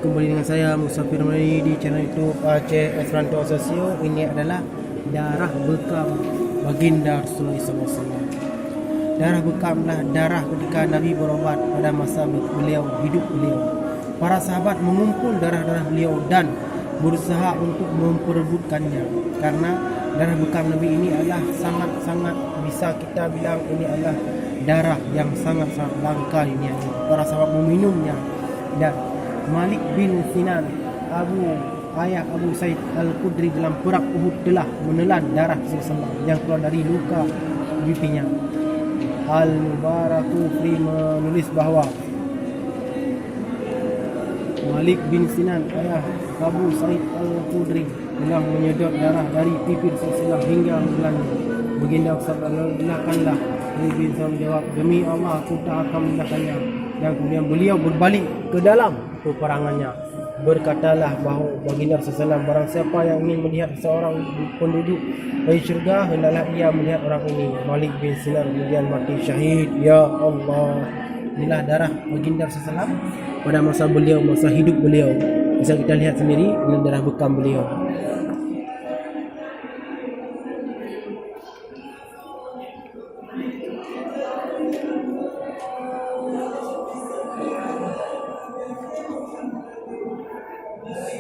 kembali dengan saya Musafir Mari di channel YouTube Aceh Esranto Sosio. Ini adalah darah bekam baginda Rasulullah SAW. Darah bekamlah darah ketika Nabi berobat pada masa beliau hidup beliau. Para sahabat mengumpul darah-darah beliau dan berusaha untuk memperebutkannya, karena darah bekam Nabi ini adalah sangat-sangat, bisa kita bilang ini adalah darah yang sangat-sangat langka ini. Para sahabat meminumnya. Dan Malik bin Sinan, ayah Abu Sa'id Al-Khudri dalam perang Uhud telah menelan darah Rasulullah yang keluar dari luka pipinya. Al-Mubarakufri menulis bahawa Malik bin Sinan, ayah Abu Sa'id Al-Khudri, telah menyedot darah dari pipi Rasulullah hingga menelannya. Baginda Rasulullah Nabi bin Sinan menjawab, demi Allah aku tak akan menyalahkannya. Dan kemudian beliau berbalik ke dalam peperangannya. Berkatalah bahawa baginda Rasulullah, barang siapa yang ingin melihat seorang penduduk dari syurga, hendaklah ia melihat orang ini. Malik bin Sinan kemudian mati syahid. Ya Allah, inilah darah baginda Rasulullah pada masa beliau, masa hidup beliau. Bisa kita lihat sendiri, ini darah bekam beliau.